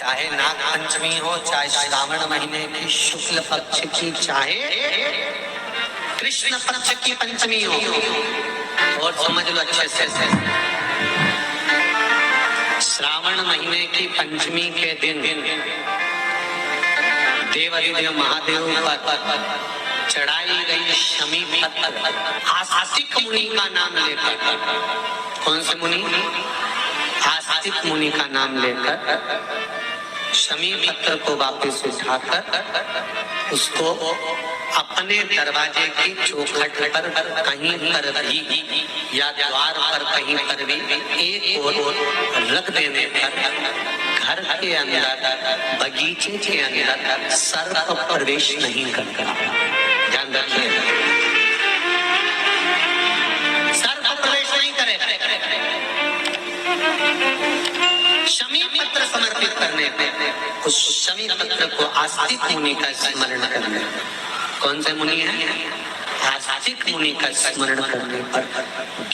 चाहे नाग पंचमी हो, चाहे श्रावण महीने की शुक्ल पक्ष की, चाहे कृष्ण पक्ष की पंचमी हो, और समझ लो अच्छे से, श्रावण महीने की पंचमी के दिन देवाधिदेव महादेव पर चढ़ाई गई शमी पत्र आस्तिक मुनि का नाम लेकर, कौन से मुनि? आस्तिक मुनि का नाम लेकर शमी पत्र को वापस उठाकर उसको अपने दरवाजे की चौखट पर कहीं पर भी या द्वार पर कहीं पर भी एक ओर रख देने पर घर के अंदर, बगीचे के अंदर सर्प प्रवेश नहीं करता। ध्यान रखिए, सर्प प्रवेश नहीं करेगा। शमी पत्र समर्पित करने पे, उस शमी पत्र को आस्तिक मुनि का स्मरण करने, कौन से मुनि है? आस्तिक मुनि का स्मरण करने पर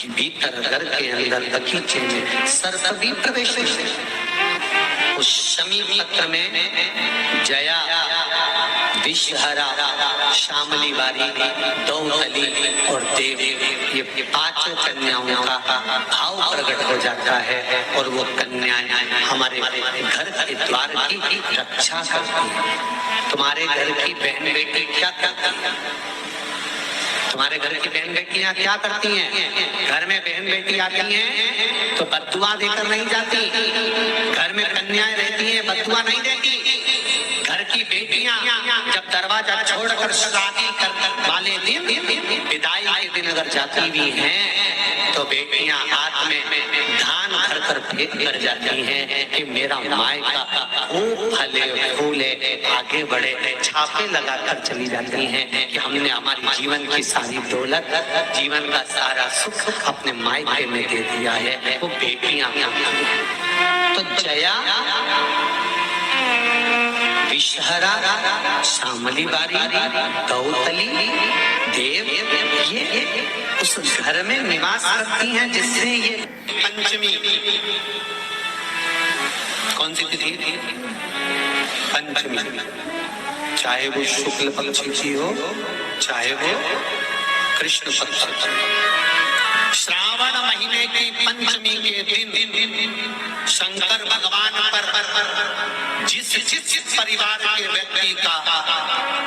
भीतर घर के अंदर बगीचे में सर्प भी प्रवेश नहीं। उस शमी पत्र में जया, विषहरा, शामली बारी, दौतली और देव, ये पांचों कन्याओं का भाव प्रकट हो जाता है और वो कन्याएं हमारे घर के द्वार की रक्षा करती है। तुम्हारे घर की बहन बेटी क्या करती है? तुम्हारे घर की बहन बेटियां क्या करती हैं? घर में बहन बेटी आती हैं तो बद्दुआ देकर नहीं जाती। घर में कन्याएं रहती हैं, बद्दुआ नहीं देती। घर की बेटियां जब दरवाजा छोड़कर शादी कर वाले दिन, विदाई के दिन अगर जाती भी हैं तो बेटियां हाथ में धान भर कर फेंक कर जाती हैं कि मेरा मायका खूब फले फूले आगे बढ़े, छापे लगाकर चली जाती हैं कि हमने हमारी जीवन की सारी दौलत, जीवन का सारा सुख अपने मायके में दे दिया है। वो बेटियां तो जया, विषहरा, शामली बारी, दौतली, देव, ये उस घर में निवास करती हैं जिससे ये पंचमी, कौन सी तिथि? पंचमी, चाहे वो शुक्ल पक्ष की हो, चाहे वो कृष्ण पक्ष की। श्रावण महीने की पंचमी के दिन शंकर भगवान पर जिस परिवार के व्यक्ति का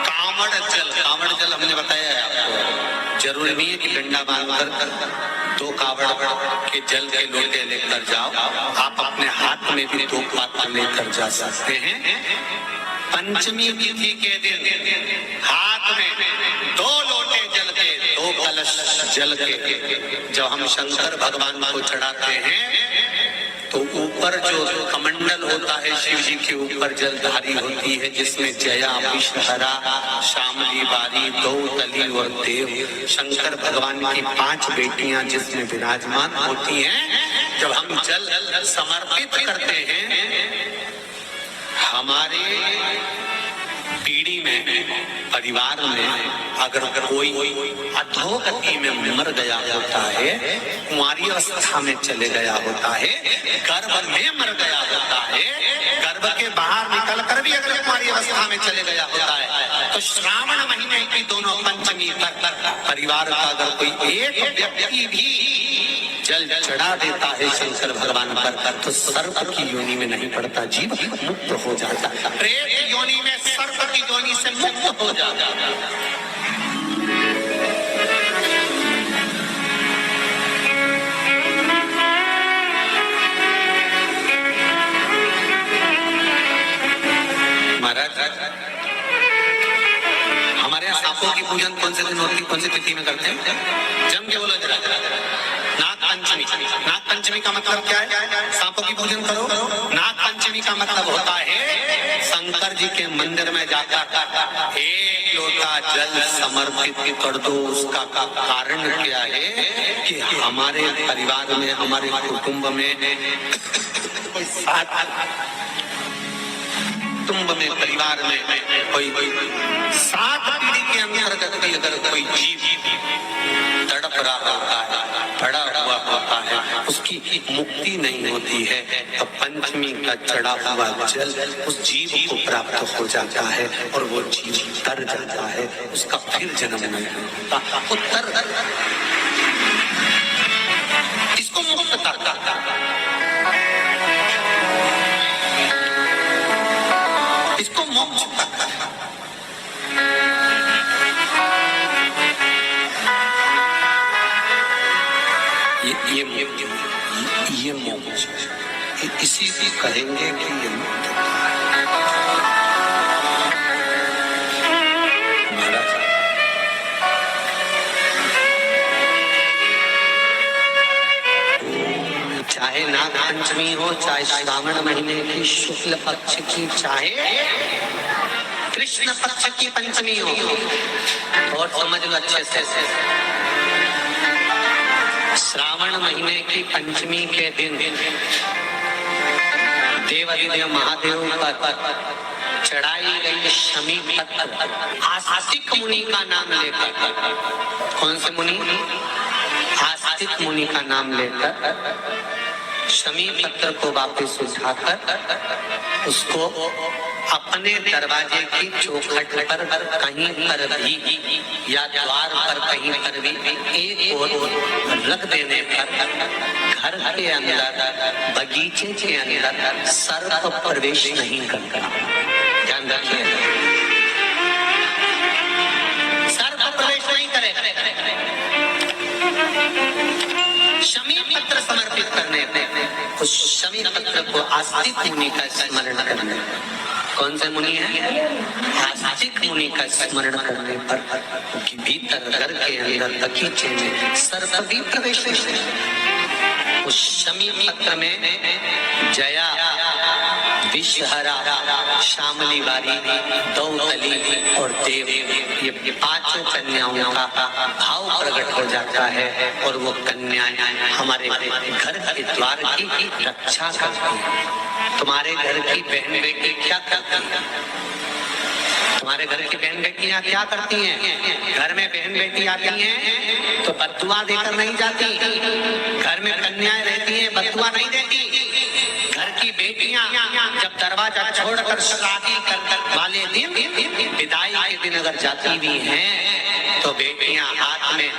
कांवड़ जल हमने बताया है आपको, जरूरी नहीं है कि डंडा बांधकर 2 कावड़ के जल के लोटे लेकर जाओ, आप अपने हाथ में भी 2 पात्र लेकर जा सकते हैं। पंचमी तिथि के दिन हाथ में 2 लोटे जल के, 2 कलश जल के जब हम शंकर भगवान को चढ़ाते हैं तो ऊपर जो कमंडल होता है शिव जी के ऊपर जलधारी होती है, जिसमें जया, विषहरा, शामली बारी, दौतली और देव, शंकर भगवान की 5 बेटियां जिसमें विराजमान होती हैं। जब हम जल समर्पित करते हैं, हमारे पीढ़ी में, परिवार में अगर कोई अधोगति में मर गया होता है, कुंवारी अवस्था में चले गया होता है, गर्भ में मर गया होता है, गर्भ के बाहर निकल कर भी अगर कुंवारी अवस्था में चले गया होता है, तो श्रावण महीने की दोनों पंचमी तक परिवार का अगर कोई एक व्यक्ति भी जल चढ़ा देता है शंकर भगवान पर, तो सर्प की योनि में नहीं पड़ता, जीव मुक्त हो जाता, प्रेत योनि में सर्प की योनि से मुक्त हो जाता। महाराज, हमारे यहाँ सांपों की पूजन कौन से दिन होती, कौन सी तिथि में करते हैं? जम के बोलो जरा। नाग पंचमी। नाग पंचमी का मतलब क्या है? सांपों की पूजन करो। नाग पंचमी का मतलब होता है शंकर जी के मंदिर में जाकर 1 लोटा जल समर्पित कर दो। उसका कारण क्या है कि हमारे परिवार में, हमारे कुटुंब में, परिवार में कोई 7 पीढ़ी के अंतर्गत भी अगर कोई जीव तड़प रहा होता है, पड़ा हुआ होता है, उसकी उसकी मुक्ति नहीं होती है, तो पंचमी का चढ़ा हुआ जल उस जीव को प्राप्त हो जाता है और वो जीव तर जाता है, उसका फिर जन्म नहीं होता, वो तर इसको मुक्तता कहता है, इसको मोक्ष कहता है। ये मोक्ष इसी से कहेंगे कि ये मुक्तता। चाहे नाग पंचमी हो, चाहे श्रावण महीने की शुक्ल पक्ष की, चाहे कृष्ण पक्ष की पंचमी हो, और समझ लो अच्छे से, श्रावण महीने की पंचमी के दिन देवाधिदेव महादेव पर चढ़ाई गई शमी पत्र आस्तिक मुनि का नाम लेकर, कौन से मुनि? आस्तिक मुनि का नाम लेकर शमी पत्र को वापस उठाकर उसको अपने दरवाजे की चौखट पर कहीं पर भी या द्वार पर कहीं पर भी एक ओर रख देने पर घर के अंदर, बगीचे के अंदर सर्प प्रवेश नहीं करता। ध्यान रखिए, सर्प प्रवेश नहीं करेगा। शमी पत्र समर्पित करने पे उस शमी पत्र को आस्तिक मुनि का स्मरण करने, कौन से मुनि है? आस्तिक मुनि का स्मरण करने पर भीतर घर के अंदर बगीचे में सर्प भी प्रवेश नहीं। उस शमी पत्र में जया, विषहरा, शामली वारी, दौतली और देव, ये पांचों कन्याओं का भाव प्रकट हो जाता है और वो कन्याएं हमारे घर के द्वार की रक्षा करती हैं। तुम्हारे घर की बहन बेटी क्या करती है? तुम्हारे घर की बहन बेटियां क्या करती हैं? घर में बहन बेटी आती हैं तो बदुआ देकर नहीं जाती, घर में कन्याएं रहती हैं बदुआ नहीं देती। घर की बेटियां जब दरवाजा छोड़कर शादी कर वाले दिन, विदाई के दिन अगर जाती भी हैं तो बेटियां हाथ में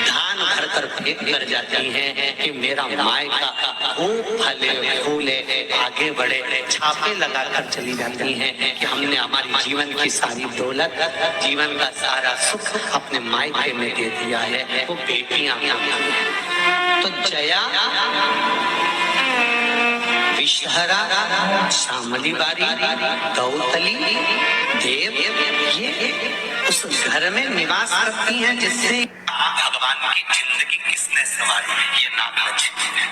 धान भर कर फेंक कर जाती हैं कि मेरा मायका खूब फले फूले, आगे बढ़े, छापे लगाकर चली जाती हैं कि हमने हमारी जीवन की सारी दौलत, जीवन का सारा सुख अपने मायके में दे दिया है। वो बेटियां तो जया, विषहरा, शामली बारी, दौतली, देव, ये उस घर में निवास करती हैं जिससे भगवान की जिंदगी किसने संवारी? ये नागलक्ष्मी है।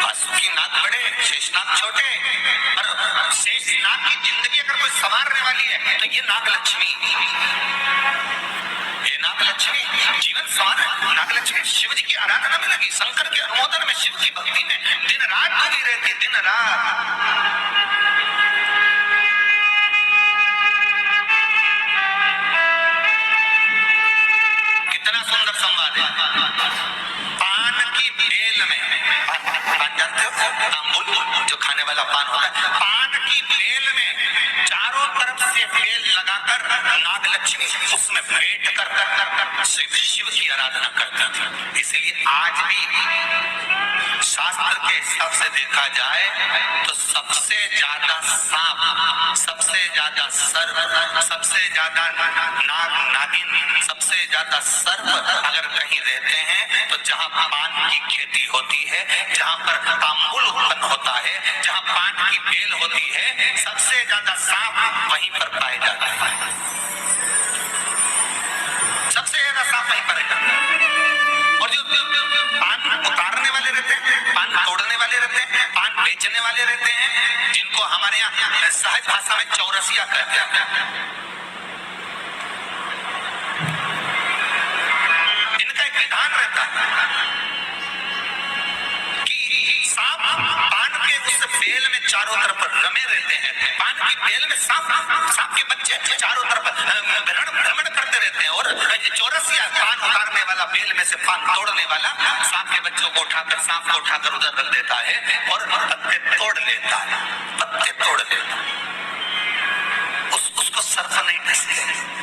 वासुकी नाग बड़े, शेषनाग छोटे, और शेषनाग की जिंदगी अगर कोई संवारने वाली है तो ये नागलक्ष्मी। ये नागलक्ष्मी जीवन संवार, नागलक्ष्मी शिव जी की आराधना में लगी, शंकर के अनुमोदन में, शिव की भक्ति में दिन रात लगी रहती, दिन रात। कितना सुंदर संवाद है। पान की बेल में, पान जानते हो, तांबुल जो खाने वाला पान होता है, पान की बेल में चारों तरफ से बेल लगाकर नागलक्ष्मी उसमें बैठ कर शिव की आराधना करता था। इसलिए आज भी शास्त्र के हिसाब से देखा जाए तो सबसे ज्यादा सांप, सबसे ज्यादा सर्प, सबसे ज्यादा नाग नागिन, सबसे ज्यादा सर्प अगर कहीं रहते हैं तो जहाँ पान की खेती होती है, जहाँ पर तांबुल उत्पन्न होता है, जहाँ पान की बेल होती है, सबसे ज्यादा सांप वहीं पर पाए जाते हैं। सबसे ज्यादा सांप वहीं पर है। और जो पान उतारने वाले रहते हैं, पान तोड़ने वाले रहते हैं, पान बेचने वाले रहते हैं, जिनको हमारे यहाँ सहज भाषा में चौरसिया कहते हैं, इनका एक विधान रहता है कि सांप पान के उस बेल में चारों तरफ रमे रहते हैं, पान की बेल में सांप के बच्चे चारों तरफ भ्रमण करते रहते हैं, और चौरसिया पान उतारने वाला, बेल में से पान तोड़ने वाला सांप के बच्चों को उठाकर, सांप को उठाकर उधर रख देता है और पत्ते तोड़ लेता है, पत्ते तोड़ लेता है। उसको सर्प नहीं डसते,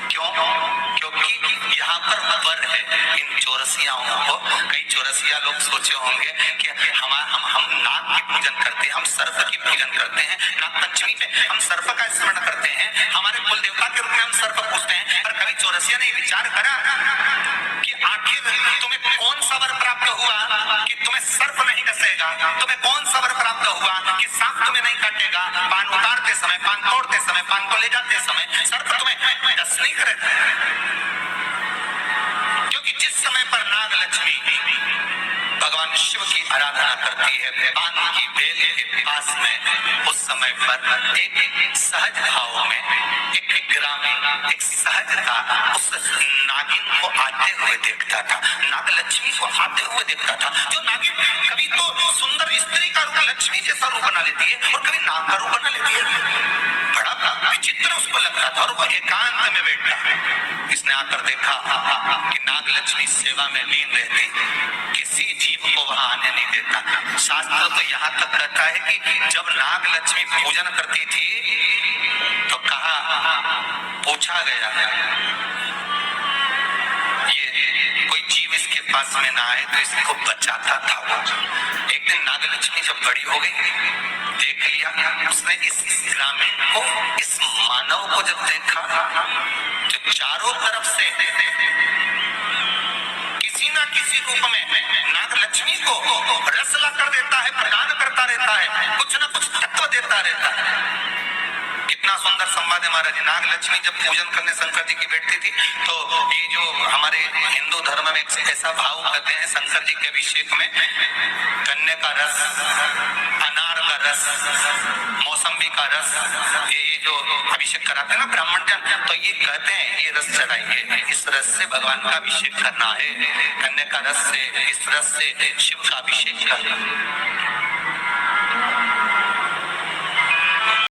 क्यों? क्योंकि यहाँ पर वर है इन चौरसियाओं को। कई चौरसिया लोग सोचे होंगे कि हम नाग की पूजन करते हैं, हम सर्प की पूजन करते हैं, नाग पंचमी पे हम सर्प का स्मरण करते हैं, हमारे कुल देवता के रूप में हम सर्प पूजते हैं। पर कभी चौरसिया ने विचार करा कि आखिर तुम्हें कौन सा वर प्राप्त हुआ कि तुम्हें सर्प नहीं डसेगा? तुम्हें कौन सा वर प्राप्त हुआ कि सांप तुम्हें नहीं काटेगा? पान उतारते समय, पान तोड़ते समय, पान को ले जाते समय सर्प तुम्हें डस नहीं करेगा। क्योंकि जिस समय पर नाग लक्ष्मी भगवान शिव की आराधना करती है पान की बेल के पास में, उस समय पर एक सहज भाव में, एक ग्रामीण, एक सहजता उस नागिन को आते हुए देखता था, नाग लक्ष्मी को आते हुए देखता था। जो नागिन कभी तो सुंदर स्त्री का रूप, लक्ष्मी जैसा रूप बना लेती है, और कभी नाग का रूप बना लेती है। बड़ा विचित्र उसको लगता था, और वो एकांत में बैठा, इसने आकर देखा कि नाग लक्ष्मी सेवा में लीन रहती, किसी जीव को वहां आने नहीं देता। शास्त्र तो यहाँ तक कहता है कि जब नाग लक्ष्मी पूजन करती थी तो कहा, पूछा गया ये कोई जीव इसके पास में ना आए तो इसको बचाता था वो। एक दिन नाग लक्ष्मी जब बड़ी हो गई, देख लिया उसने इस ग्रामीण को, इस मानव को जब देखा जो चारों तरफ से किसी ना किसी रूप में नाग लक्ष्मी को रसला कर देता है, प्रदान करता रहता है, कुछ ना कुछ तत्व देता रहता है। कितना सुंदर संवाद है महाराज। नाग लक्ष्मी जब पूजन करने शंकर जी की बैठती थी तो ये जो हमारे हिंदू धर्म में एक ऐसा भाव करते हैं, शंकर जी के अभिषेक में गन्ने का रस, अनार का रस, मौसम्बी का रस, ये जो अभिषेक कराते हैं ना ब्राह्मण जन, तो ये कहते हैं ये रस चढ़ाइए, इस रस से भगवान का अभिषेक करना है, गन्ने का रस से, इस रस से शिव का अभिषेक करना।